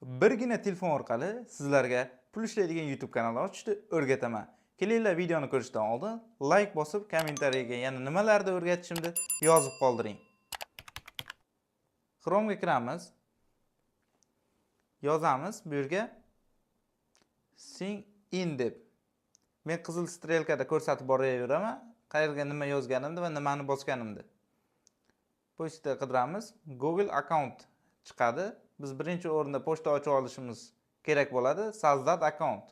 Birgina telefon orqali sizlarga pul ishlaydigan YouTube kanalni ochishni o'rgataman. Kelinglar, videoni ko'rishdan oldin like bosib, kommentariyaga yana nimalarni o'rgatishimni yozib qoldiring. Chrome'ga kiramiz. Yozamiz bu yerga sign in deb. Men qizil strelkada ko'rsatib boraveraman, qayerga nima yozganimni va nimani bosganimni. Pochta qidiramiz. Google account chiqadi. Biz birinchi o'rinda pochta ochib olishimiz kerak bo'ladi. Sazdat account.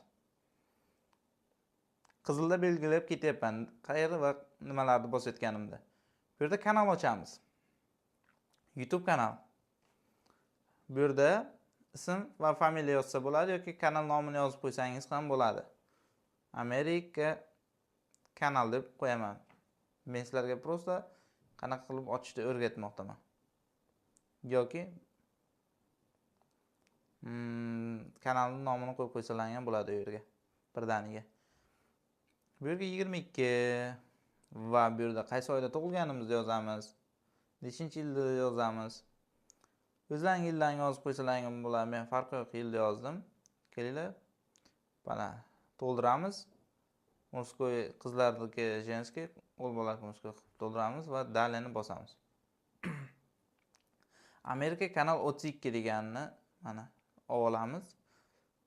Qizilda belgilab ketyapman, qayerda va nimalarni bosayotganimda. Bu yerda kanal ochamiz. YouTube kanal. Bu yerda ism va familiya yozsa bo'ladi yoki kanal nomini yozib qo'ysangiz ham bo'ladi. Amerika kanal deb qo'yaman. Men sizlarga prosta qanaqa qilib ochishni o'rgatmoqdaman. Yoki kanalning nomini qo'yib qo'ysalar ham bo'ladi u yerga. Birdaniga. Bu yerga 22 va bu yerda qaysi oyda tug'ilganimizni yozamiz. Nechinchi yilda yozamiz. O'zlaringiz yillarni yozib qo'ysalar ham bo'ladi. Men farqi yo'q yilda yozdim. Kelinglar. Mana to'ldiramiz. Murskoy qizlarniki jenskiy, o'g'il bolalar murskoy to'ldiramiz va dalini bosamiz. Amerika kanal 32 deganini mana olamiz.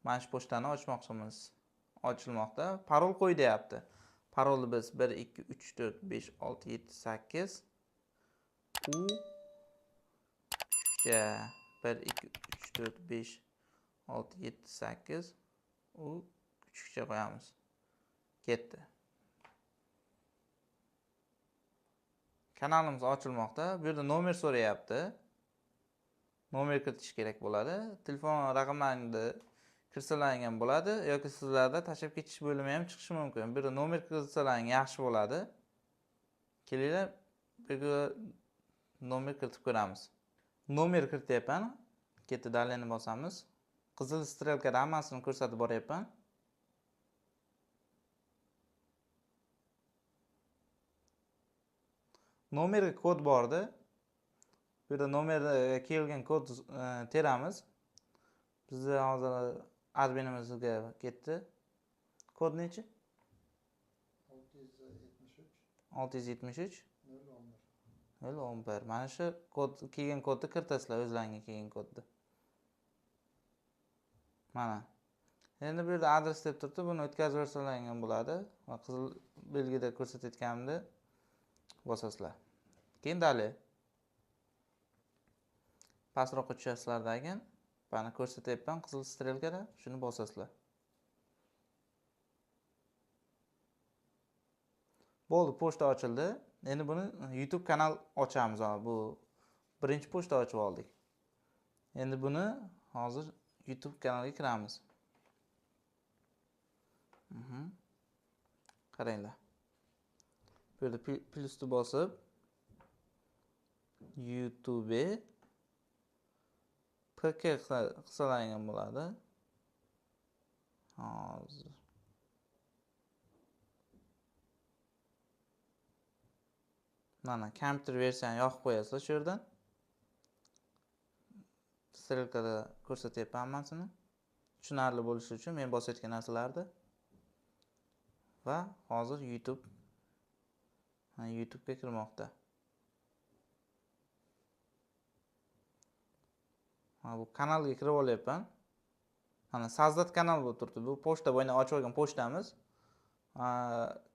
Mana shu pochtani ochmoqchimiz. Ochilmoqda. Parol qo'y deyapti. Parolni biz 1 2 3 4 5 6 7 8 u 1 2 3 4 5 6 7 8 u küçükçe qo'yamiz. Ketdi. Kanalimiz ochilmoqda. Bu yerda nomer so'rayapti. Nomer kiritish kerak bo'ladi. Telefon raqamlaringizni kirsalaring ham bo'ladi yoki sizlarda tashlab ketish bo'limi ham chiqishi mumkin. Bu yerda nomer kirsalaring yaxshi bo'ladi. Kelinglar, bu yerga nomer kiritib ko'ramiz. Nomer kirityapman. Ketdi, dalini bosamiz. Qizil strelkada hammasini ko'rsatib boryapman. Nomerga kod bordi. Bu yerda nomerga kelgan kod teramiz. Bizda hozir adminimizga ketdi. Kod nechi? 673 011. Mana shu kod kelgan kodni kiritasizlar, o'zlaringizga kelgan kodni. Mana. Endi bu yerda adres deb turibdi. Buni o'tkazib yuborsalaring ham bo'ladi. Va qizil belgida ko'rsatayotganimda bosasizlar. Keyin dali. Pastroqqa tushasizlardagi mana ko'rsatyapman qizil strelkada, shuni bosasizlar. Bo'ldi, pochta ochildi. Endi buni YouTube kanal ochamiz. Bu birinchi pochta ochib oldik. Endi buni hozir YouTube kanaliga kiramiz. Qaranglar. Bu yerda plusni bosib YouTube PK qilsalaring ham bo'ladi. Hozir mana kompyuter versiyani yoqib qo'yasizlar shu yerdan. Strelkada ko'rsatyapman hammasini. Tushunarli bo'lishi uchun men bosayotgan narsalarni. Va hozir YouTube'ga kirmoqda. Bu kanalga kirib olyapman. Mana Sazdat kanal bo'lib turibdi. Bu pochta bo'yicha ochib olgan pochtamiz.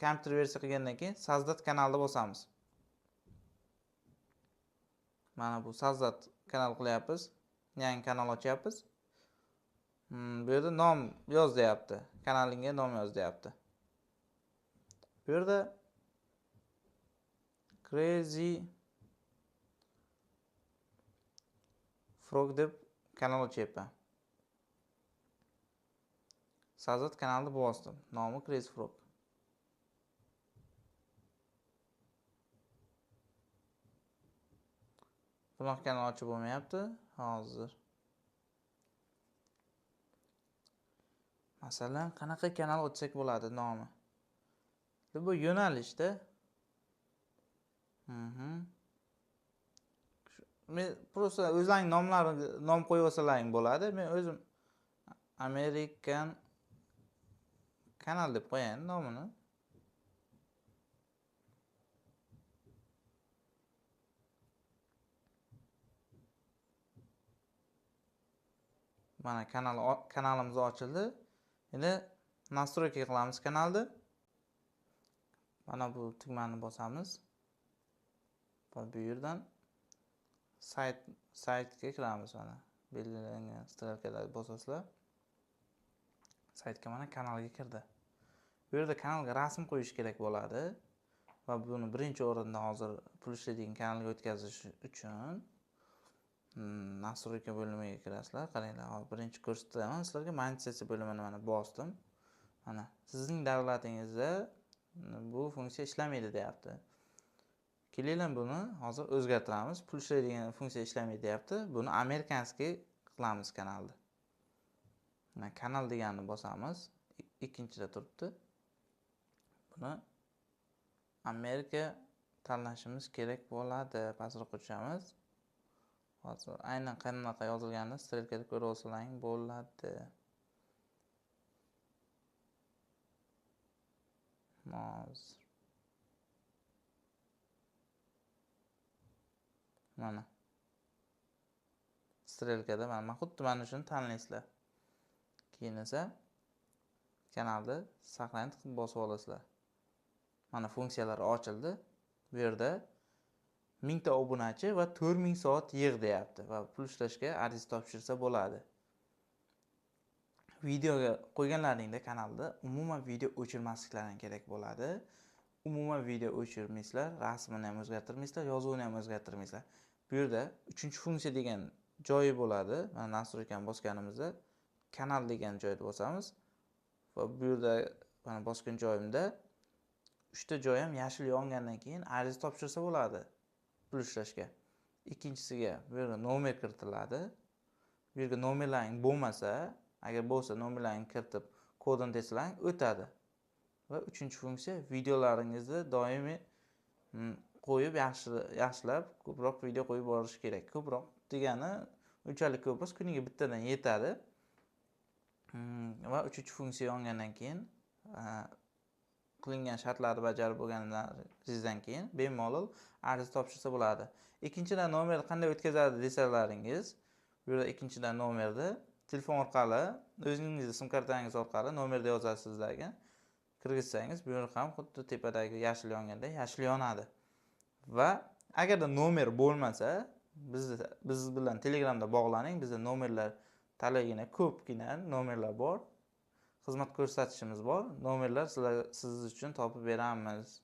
Kompyuter versiya qilgandan keyin Sazdat kanalni bosamiz. Mana bu Sazdat kanal qilyapmiz. Yangi kanal ochyapmiz. Bu yerda nom yoz deyapti. Kanalingga nom yoz deyapti. Bu yerda Crazy Frog deb kanal ochyapman. Sazdat kanalni bosdim. Nomi Crazy Frog. Bunaqa kanal ochib bo'lmayapti hozir. Masalan, qanaqa kanal ochsak bo'ladi nomi? Bu yo'nalishda Men просто o'zlaring nom qo'yib olsalaring bo'ladi. Men o'zim American kanal deb qo'yayin nomini. Mana kanalimiz ochildi. Endi настройка qilamiz kanalni. Mana bu tugmani bosamiz. Va bu yerdan saytga kiramiz mana. Belgilangan strelkalarga bosasizlar. Saytga mana kanalga kirdi. Bu yerda kanalga rasm qo'yish kerak bo'ladi va buni birinchi o'rinda hozir pul ishlaydigan kanalga o'tkazish uchun настройка bo'limiga kirasizlar. Qaranglar, hozir birinchi ko'rsataman sizlarga. Monetizatsiya bo'limini mana bosdim. Mana sizning davlatingizda bu funksiya ishlamaydi deyapti. Kelinglar buni hozir o'zgartiramiz. Pul ishlaydigan funksiya ishlamaydi deyapti. Buni amerikanskiy qilamiz kanalni. Mana kanal deganni bosamiz. Ikkinchida turibdi. Buni Amerika tanlashimiz kerak bo'ladi. Pastroqqa tushamiz. Hozir aynan qanaqa yozilganini strelkada ko'rib olsalaring bo'ladi. Mana strelkada mana xuddi mana shuni tanlaysizlar. Keyin esa kanalni saqlanib qilib bosib olasizlar. Mana funksiyalar ochildi. Bu yerda 1000 ta obunachi va 4000 soat yig'i deyapti va pul ishlashga ariza topshirsa bo'ladi. Videoga qo'yganlaringda kanalda umuman video o'chirmasliklaring kerak bo'ladi. Umuman video o'chirmaysizlar, rasmini ham o'zgartirmaysizlar, yozuvini ham o'zgartirmaysizlar. Bu yerda 3-funksiya degan joyi bo'ladi. Mana настройкani bosganimizda kanal degan joyni bosamiz va bu yerda mana bosgan joyimda 3 ta joy ham yashil yongandan keyin ariza topshirsa bo'ladi pul ishlashga. Ikkinchisiga bu yerga nomer kiritiladi. Bu yerga nomerlaring bo'lmasa, agar bo'lsa nomerlaringni kiritib kodini tersalaring o'tadi. Va 3-funksiya videolaringizni doimiy qo'yib yaxshilab ko'proq video qo'yib borish kerak. Ko'proq degani unchalik ko'p emas, kuniga bittadan yetadi. Va 3-funksiya yongandan keyin qilingan shartlarni bajarib bo'lganingizdan keyin bemalol ariza topshirsa bo'ladi. Ikkinchidan nomerni qanday o'tkazadi desalaringiz, bu yerda ikkinchidan nomerni telefon orqali, o'zingizning sim kartangiz orqali nomerni yozasiz sizlarga. Kirgizsangiz, bu yer ham xuddi tepadagi yashil yonganda yashil yonadi. Va agarda nomer bo'lmasa, biz bilan Telegramda bog'laning. Bizda nomerlar talaygina ko'pgina nomerlar bor. Xizmat ko'rsatishimiz bor. Nomerlar siz uchun topib beramiz.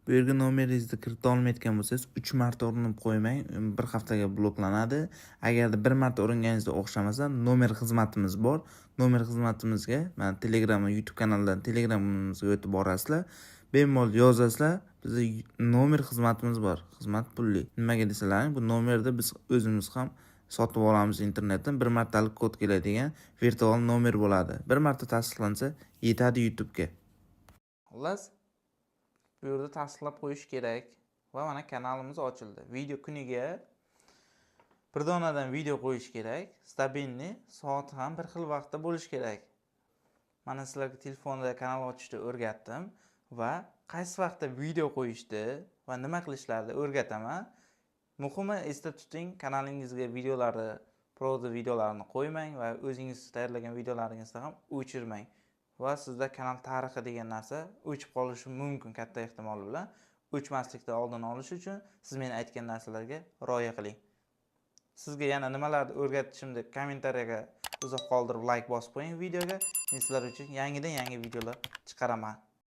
Bu yerga nomeringizni kirita olmayotgan bo'lsangiz 3 marta urinib qo'ymang, bir haftaga bloklanadi. Agarda bir marta uringaningizda o'xshamasa, nomer xizmatimiz bor. Nomer xizmatimizga mana Telegram va YouTube kanalidan Telegramimizga o'tib borasizlar. Bemalol yozasizlar. Bizda nomer xizmatimiz bor. Xizmat pulli. Nimaga desalaring, bu nomerni biz o'zimiz ham sotib olamiz internetdan. Bir martalik kod keladigan virtual nomer bo'ladi. Bir marta tasdiqlansa yetadi YouTube'ga. Xullas, bu yerda tasdiqlab qo'yish kerak va mana kanalimiz ochildi. Video kuniga bir donadan video qo'yish kerak. Stabilni soat ham bir xil vaqtda bo'lish kerak. Mana sizlarga telefonda kanal ochishni o'rgatdim va qaysi vaqtda video qo'yishni va nima qilishlarni o'rgataman. Muhimi esda tuting, kanalingizga videolarni qo'ymang va o'zingiz tayyorlagan videolaringizni ham o'chirmang. Va sizda kanal tarixi degan narsa o'chib qolishi mumkin katta ehtimol bilan. O'chmaslikni oldini olish uchun siz men aytgan narsalarga rioya qiling. Sizga yana nimalarni o'rgatishimni kommentariyaga izoh qoldirib like bosib qo'ying videoga. Men sizlar uchun yangidan yangi videolar chiqaraman.